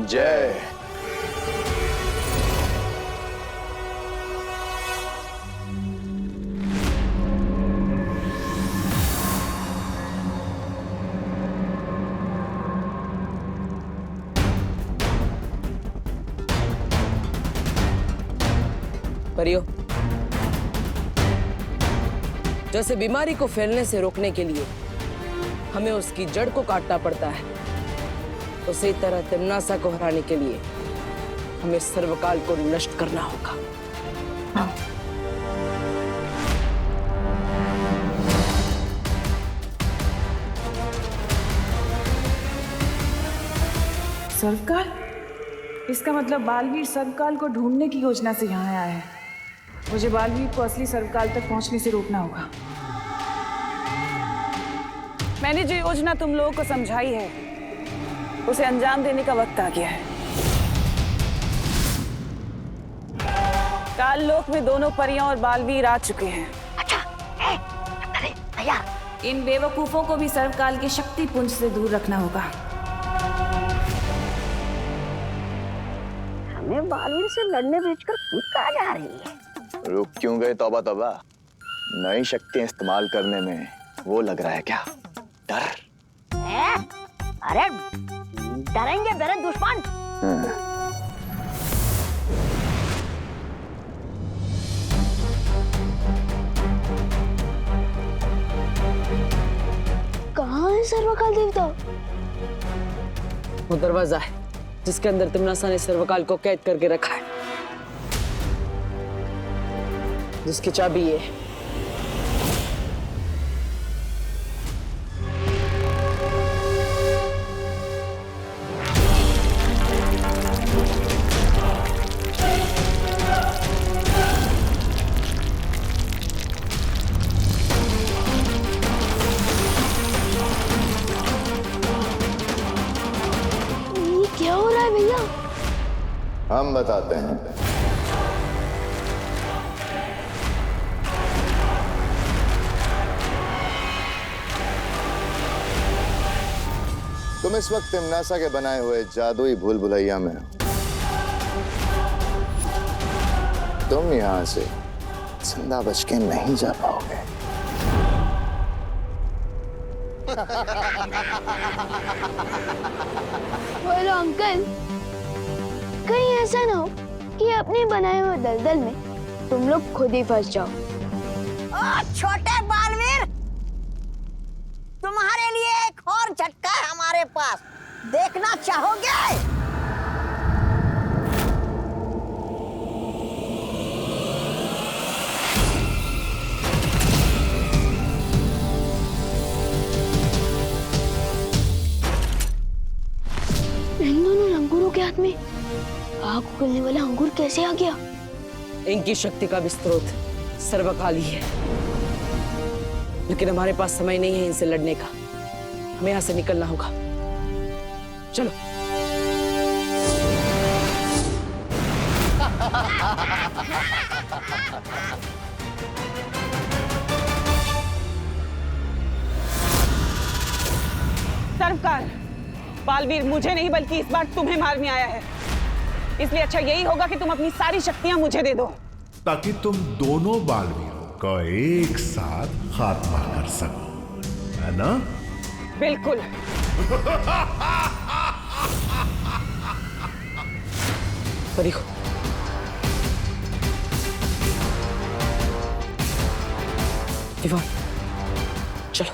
जय। परियो, जैसे बीमारी को फैलने से रोकने के लिए हमें उसकी जड़ को काटना पड़ता है, उसी तरह तिम्नासा को हराने के लिए हमें सर्वकाल को नष्ट करना होगा। सर्वकाल? इसका मतलब बालवीर सर्वकाल को ढूंढने की योजना से यहाँ आया है। मुझे बालवीर को असली सर्वकाल तक पहुंचने से रोकना होगा। मैंने जो योजना तुम लोगों को समझाई है उसे अंजाम देने का वक्त आ गया है। काल लोक में दोनों परियां और बालवीर आ चुके हैं। अच्छा, अरे भैया, इन बेवकूफों को भी सर्वकाल के शक्ति पुंज से दूर रखना होगा। हमें बालवीर से लड़ने भेजकर खुद कहाँ जा रही है? रुक क्यों गए? तौबा तौबा, नई शक्तियां इस्तेमाल करने में वो लग रहा है क्या डर? अरे डरेंगे मेरे दुश्मन। कहाँ है सर्वकाल देवता? वो दरवाजा है जिसके अंदर तिम्नासा ने सर्वकाल को कैद करके रखा है, जिसकी चाबी ये है। ये क्या हो रहा है भैया? हम बताते हैं। तुम इस वक्त तिम्नासा के बनाए हुए जादुई भूल भुलैया में हो। तुम यहां से जिंदा बच के नहीं जा पाओगे। बोलो अंकल, कहीं ऐसा ना हो कि अपने बनाए हुए दलदल में तुम लोग खुद ही फंस जाओ। ओ छोटे बालवीर, तुम्हारे लिए एक और झटका है हमारे पास, देखना चाहोगे? इन दोनों अंगूरों के हाथ में आग उगलने वाला अंगूर कैसे आ गया? इनकी शक्ति का भी स्रोत सर्वकाल ही है, लेकिन हमारे पास समय नहीं है इनसे लड़ने का। हमें यहाँ से निकलना होगा। चलो। सर्वकाल, बालवीर मुझे नहीं बल्कि इस बार तुम्हें मारने आया है, इसलिए अच्छा यही होगा कि तुम अपनी सारी शक्तियां मुझे दे दो, ताकि तुम दोनों बालवीरों का एक साथ खात्मा कर सको, है ना? बिल्कुल। परियो, विवान, चलो।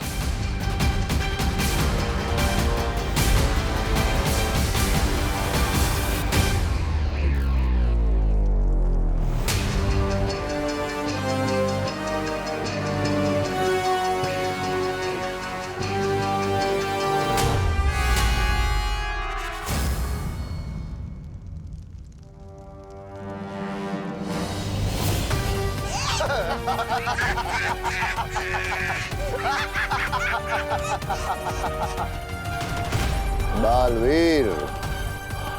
बालवीर,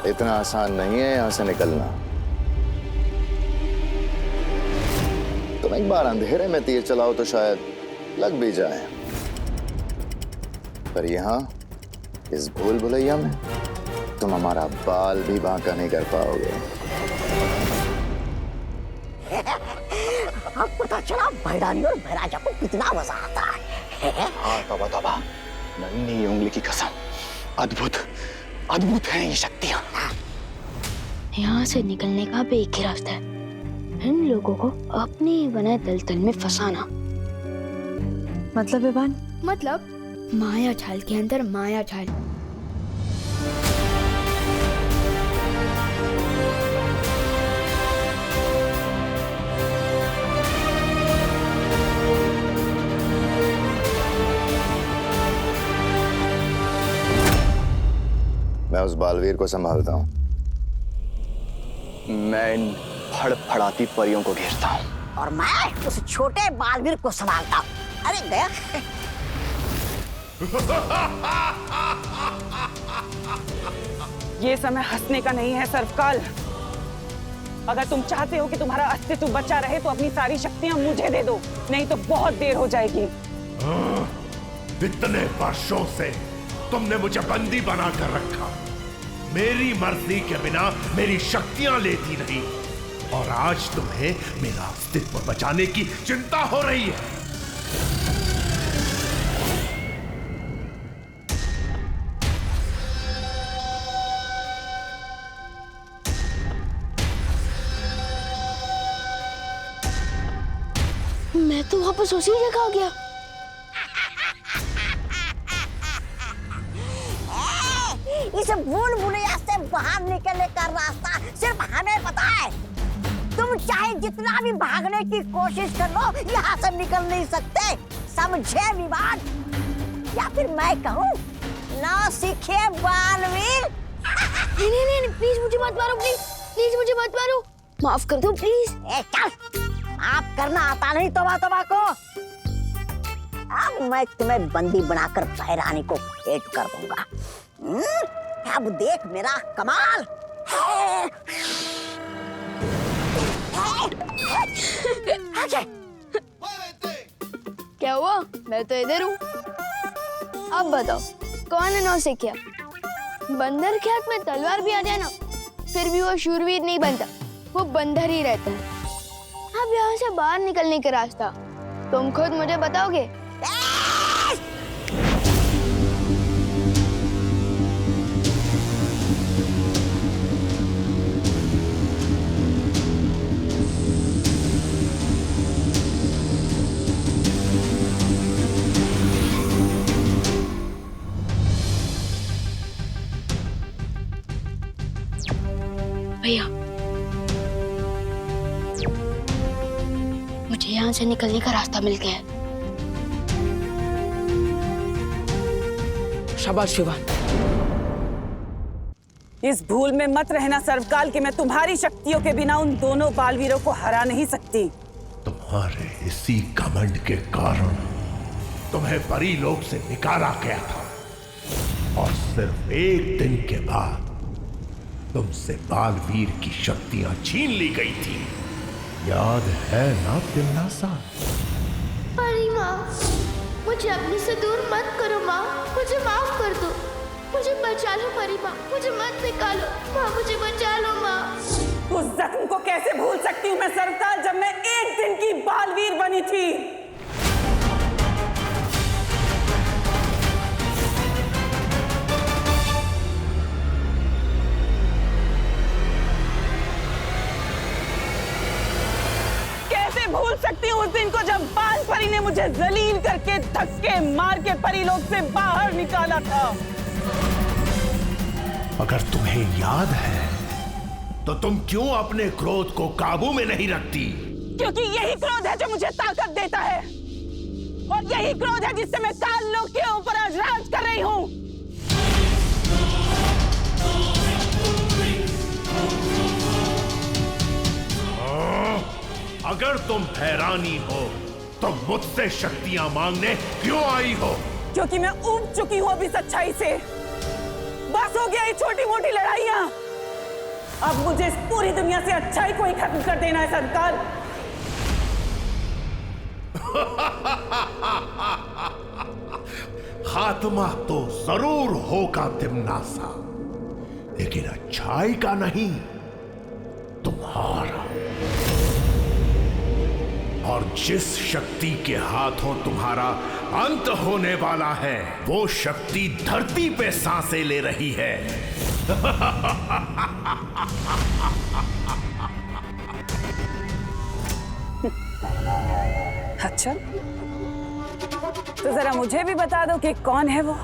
इतना आसान नहीं है यहां से निकलना। तुम एक बार अंधेरे में तीर चलाओ तो शायद लग भी जाए, पर यहां इस भूल भुलैया में तुम हमारा बाल भी बांका नहीं कर पाओगे। अब पता चला भैरानी और भैराजा को कितना मजा आता है। हाँ तौबा तौबा, नन्ही उंगली की कसम, अद्भुत अद्भुत है ये शक्तियां। यहाँ से निकलने का भी एक ही रास्ता है, इन लोगों को अपने ही बनाए दलदल में फंसाना। मतलब विवान? मतलब माया जाल के अंदर माया जाल। मैं उस बालवीर को संभालता हूँ। मैं इन फड़फड़ाती परियों को घेरता हूँ। और मैं उस छोटे बालवीर को संभालता हूँ। अरे गया। ये समय हंसने का नहीं है सर्वकाल। अगर तुम चाहते हो कि तुम्हारा अस्तित्व बचा रहे तो अपनी सारी शक्तियां मुझे दे दो, नहीं तो बहुत देर हो जाएगी। इतने वर्षों से तुमने मुझे बंदी बनाकर रखा, मेरी मर्जी के बिना मेरी शक्तियां लेती नहीं, और आज तुम्हें मेरा अस्तित्व बचाने की चिंता हो रही है। मैं तो वापस उसी जगह आ गया। इस भूल भुलैया से बाहर निकलने का रास्ता सिर्फ हमें पता है। तुम चाहे जितना भी भागने की कोशिश कर लो, यहाँ से निकल नहीं सकते, समझे विवाद? या फिर मैं कहूँ, ना सीखे बालवीर। नहीं नहीं नहीं, प्लीज मुझे मत मारो, प्लीज मुझे मत मारो, माफ कर दो प्लीज। चल, आप करना आता नहीं तौबा तौबा को। अब मैं तुम्हें बंदी बनाकर भैरानी को भेंट कर दूंगा। अब देख मेरा कमाल। क्या हुआ? मैं तो इधर हूँ। अब बताओ कौन है नौसिखिया? बंदर के हाथ में तलवार भी आ जाए ना, फिर भी वो शूरवीर नहीं बनता, वो बंदर ही रहता है। अब यहाँ से बाहर निकलने का रास्ता तुम खुद मुझे बताओगे? भैया, मुझे यहाँ से निकलने का रास्ता मिल गया है। शाबाश विवान। इस भूल में मत रहना सर्वकाल कि मैं तुम्हारी शक्तियों के बिना उन दोनों बालवीरों को हरा नहीं सकती। तुम्हारे इसी घमंड के कारण तुम्हें परीलोक से निकाला गया था, और सिर्फ एक दिन के बाद तुमसे बालवीर की शक्तियां छीन ली गई थी। याद है ना तिमनासा? परी माँ, मुझे अपने से दूर मत करो माँ, मुझे माफ कर दो, मुझे बचा लो परी माँ, मुझे मत निकालो माँ, मुझे बचा लो माँ। उस जख्म को कैसे भूल सकती हूँ मैं सर्वकाल, जब मैं एक दिन की बालवीर बनी थी। भूल सकती हूँ उस दिन को जब बाल परी ने मुझे जलील करके धक्के मार के परीलोक से बाहर निकाला था। अगर तुम्हें याद है तो तुम क्यों अपने क्रोध को काबू में नहीं रखती? क्योंकि यही क्रोध है जो मुझे ताकत देता है, और यही क्रोध है जिससे मैं काल लोक के ऊपर आज राज कर रही हूँ। अगर तुम हैरानी हो तो मुझसे शक्तियां मांगने क्यों आई हो? क्योंकि मैं ऊब चुकी हूँ अभी सच्चाई से। बस हो गया ये छोटी मोटी लड़ाइयाँ। अब मुझे इस पूरी दुनिया से अच्छाई को ही खत्म कर देना है सरकार। खात्मा तो जरूर होगा तिमनासा, लेकिन अच्छाई का नहीं, तुम्हारा। और जिस शक्ति के हाथों तुम्हारा अंत होने वाला है, वो शक्ति धरती पे सांसें ले रही है। अच्छा, तो जरा मुझे भी बता दो कि कौन है वो।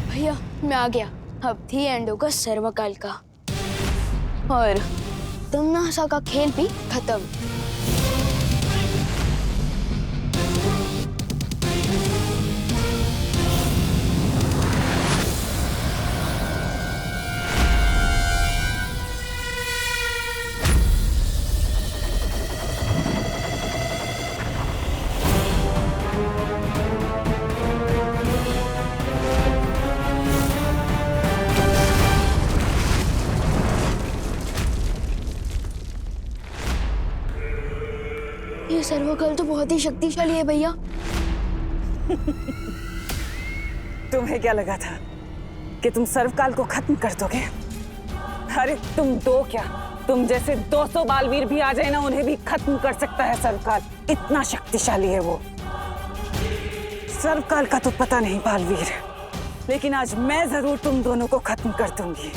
भैया मैं आ गया। अब थी एंड होगा सर्वकाल का, और तमनासा का खेल भी खत्म। ये सर्वकाल तो बहुत ही शक्तिशाली है भैया। तुम्हें क्या लगा था कि तुम सर्वकाल को खत्म कर दोगे? अरे तुम दो क्या, तुम जैसे 200 बालवीर भी आ जाए ना, उन्हें भी खत्म कर सकता है सर्वकाल। इतना शक्तिशाली है वो। सर्वकाल का तो पता नहीं बालवीर, लेकिन आज मैं जरूर तुम दोनों को खत्म कर दूंगी।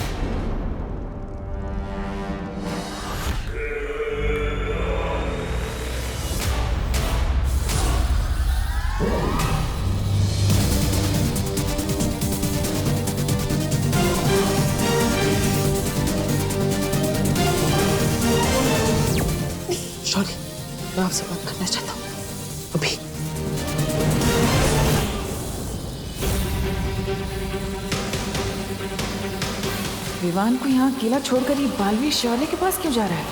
शौर्य, मैं आपसे बात करना चाहता हूँ अभी। विवान को यहाँ अकेला छोड़कर ये बालवीर शौर्य के पास क्यों जा रहा है?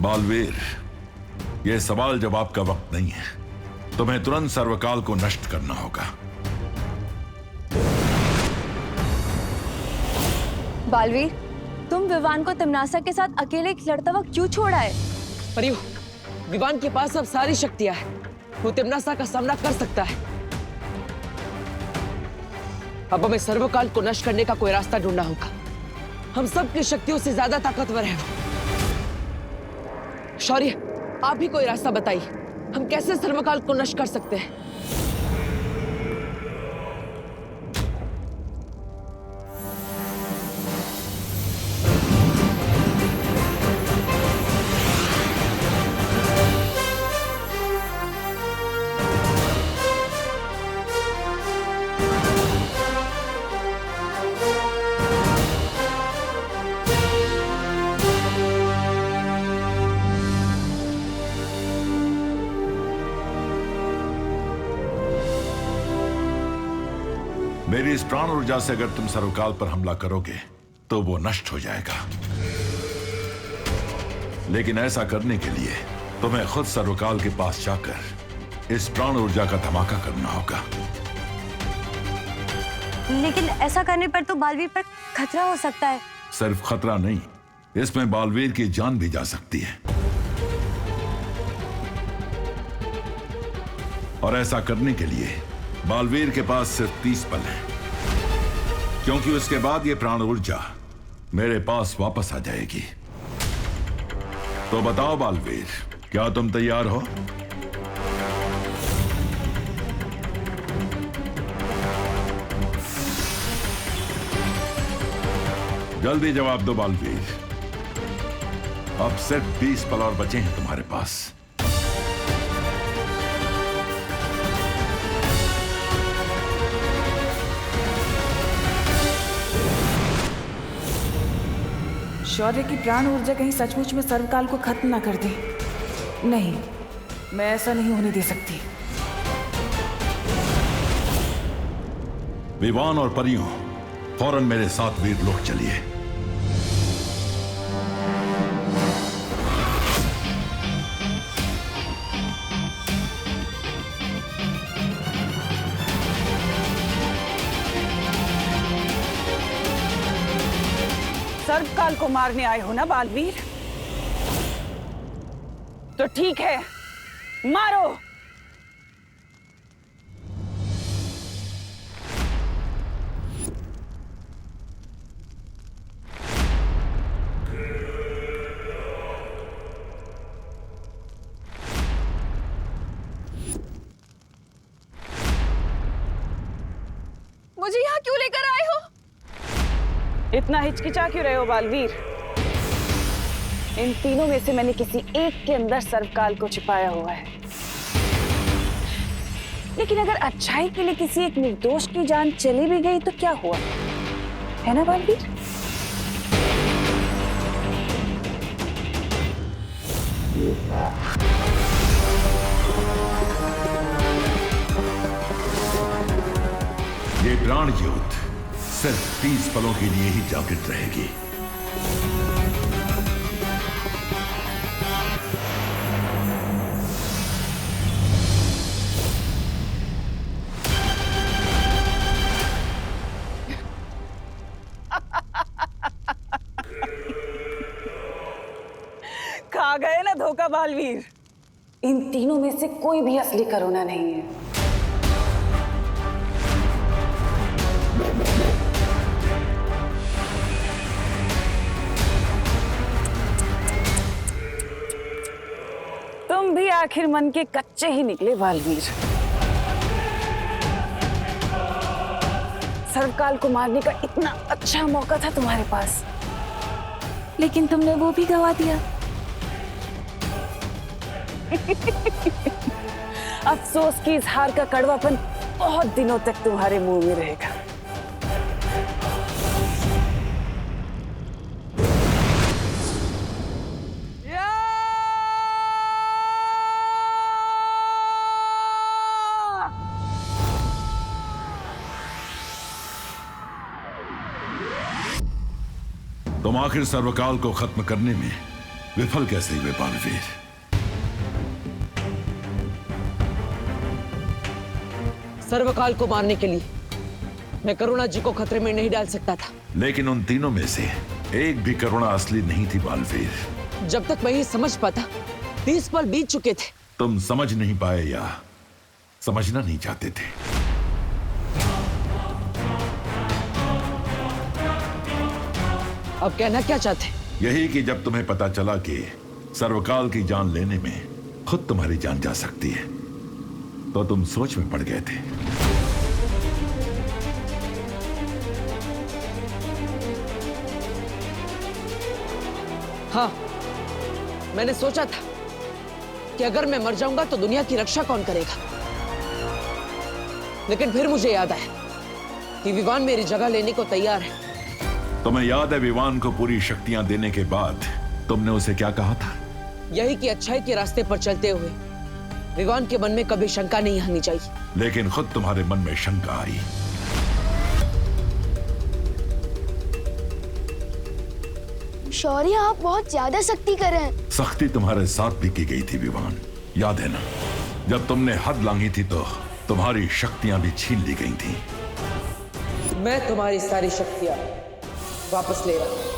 बालवीर, यह सवाल जवाब का वक्त नहीं है। तुम्हें तुरंत सर्वकाल को नष्ट करना होगा। बालवीर, तुम विवान को तमनासा के साथ अकेले लड़ता हुआ क्यों छोड़ा है? परियो, विवान के पास अब सारी शक्तियां हैं। वो तिम्नासा का सामना कर सकता है। अब हमें सर्वकाल को नष्ट करने का कोई रास्ता ढूंढना होगा। हम सबकी शक्तियों से ज्यादा ताकतवर है वो। शौर्य, आप भी कोई रास्ता बताइए। हम कैसे सर्वकाल को नष्ट कर सकते हैं? मेरी इस प्राण ऊर्जा से अगर तुम सर्वकाल पर हमला करोगे तो वो नष्ट हो जाएगा। लेकिन ऐसा करने के लिए तुम्हें खुद सर्वकाल के पास जाकर इस प्राण ऊर्जा का धमाका करना होगा। लेकिन ऐसा करने पर तो बालवीर पर खतरा हो सकता है। सिर्फ खतरा नहीं, इसमें बालवीर की जान भी जा सकती है। और ऐसा करने के लिए बालवीर के पास सिर्फ 30 पल है, क्योंकि उसके बाद ये प्राण ऊर्जा मेरे पास वापस आ जाएगी। तो बताओ बालवीर, क्या तुम तैयार हो? जल्दी जवाब दो बालवीर। अब सिर्फ 20 पल और बचे हैं तुम्हारे पास। शौर्य की प्राण ऊर्जा कहीं सचमुच में सर्वकाल को खत्म ना कर दे। नहीं, मैं ऐसा नहीं होने दे सकती। विवान और परियों, फौरन मेरे साथ वीर लोग चलिए। सर्वकाल को मारने आए हो ना बालवीर? तो ठीक है, मारो। मुझे यहाँ क्यों लेकर आए हो? इतना हिचकिचा क्यों रहे हो बालवीर? इन तीनों में से मैंने किसी एक के अंदर सर्वकाल को छिपाया हुआ है। लेकिन अगर अच्छाई के लिए किसी एक निर्दोष की जान चली भी गई तो क्या हुआ, है ना बालवीर? ये प्राण ज्योत सिर्फ 30 पलों के लिए ही जागृत रहेगी। खा गए ना धोखा बालवीर। इन तीनों में से कोई भी असली करुणा नहीं है। तुम भी आखिर मन के कच्चे ही निकले बालवीर। सर्वकाल को मारने का इतना अच्छा मौका था तुम्हारे पास, लेकिन तुमने वो भी गवा दिया। अफसोस की इस हार का कड़वापन बहुत दिनों तक तुम्हारे मुंह में रहेगा। तुम आखिर सर्वकाल को खत्म करने में विफल कैसे हुए बालवीर? सर्वकाल को मारने के लिए मैं करुणा जी को खतरे में नहीं डाल सकता था। लेकिन उन तीनों में से एक भी करुणा असली नहीं थी बालवीर। जब तक मैं ये समझ पाता 30 पल बीत चुके थे। तुम समझ नहीं पाए या समझना नहीं चाहते थे? अब कहना क्या चाहते? यही कि जब तुम्हें पता चला कि सर्वकाल की जान लेने में खुद तुम्हारी जान जा सकती है तो तुम सोच में पड़ गए थे। हाँ, मैंने सोचा था कि अगर मैं मर जाऊंगा तो दुनिया की रक्षा कौन करेगा। लेकिन फिर मुझे याद आया कि विवान मेरी जगह लेने को तैयार है। तुम्हें याद है विवान को पूरी शक्तियां देने के बाद तुमने उसे क्या कहा था? यही कि अच्छाई के रास्ते पर चलते हुए विवान के मन में कभी शंका नहीं आनी चाहिए। लेकिन खुद तुम्हारे मन में शंका आई। शौर्य, आप बहुत ज्यादा सख्ती कर रहे हैं। सख्ती तुम्हारे साथ भी की गई थी विवान, याद है ना? जब तुमने हद लांघी थी तो तुम्हारी शक्तियां भी छीन ली गई थी। मैं तुम्हारी सारी शक्तियां वापस ले रहा हूं।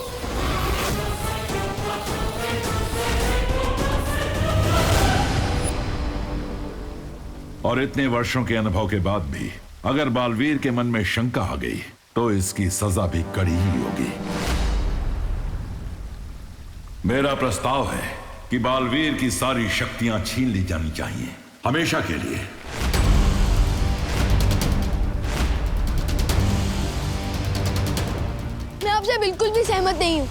और इतने वर्षों के अनुभव के बाद भी अगर बालवीर के मन में शंका आ गई तो इसकी सजा भी कड़ी ही होगी। मेरा प्रस्ताव है कि बालवीर की सारी शक्तियां छीन ली जानी चाहिए, हमेशा के लिए। मैं आपसे बिल्कुल भी सहमत नहीं हूं।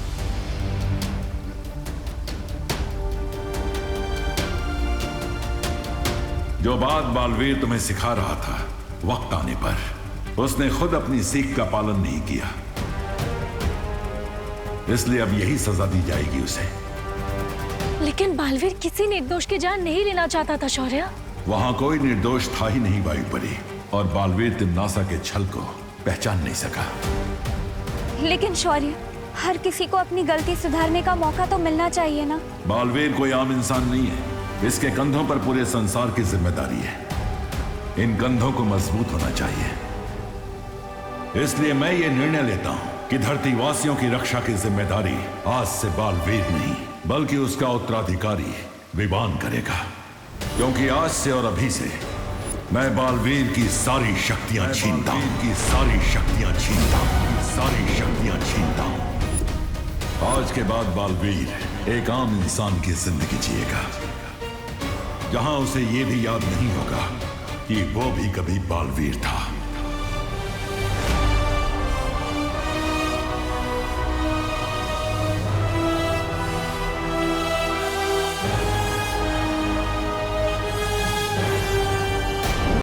जो बात बालवीर तुम्हें सिखा रहा था, वक्त आने पर उसने खुद अपनी सीख का पालन नहीं किया, इसलिए अब यही सजा दी जाएगी उसे। लेकिन बालवीर किसी निर्दोष की जान नहीं लेना चाहता था शौर्य। वहां कोई निर्दोष था ही नहीं वायुपरी, और बालवीर तिम्नासा के छल को पहचान नहीं सका। लेकिन शौर्य, हर किसी को अपनी गलती सुधारने का मौका तो मिलना चाहिए ना। बालवीर कोई आम इंसान नहीं है। इसके कंधों पर पूरे संसार की जिम्मेदारी है। इन कंधों को मजबूत होना चाहिए। इसलिए मैं ये निर्णय लेता हूं कि धरतीवासियों की रक्षा की जिम्मेदारी आज से बालवीर नहीं बल्कि उसका उत्तराधिकारी विवान करेगा। क्योंकि आज से और अभी से मैं बालवीर की सारी शक्तियां छीनता हूं, सारी शक्तियां छीनता हूं। आज के बाद बालवीर एक आम इंसान की जिंदगी जिएगा, जहां उसे यह भी याद नहीं होगा कि वो भी कभी बालवीर था।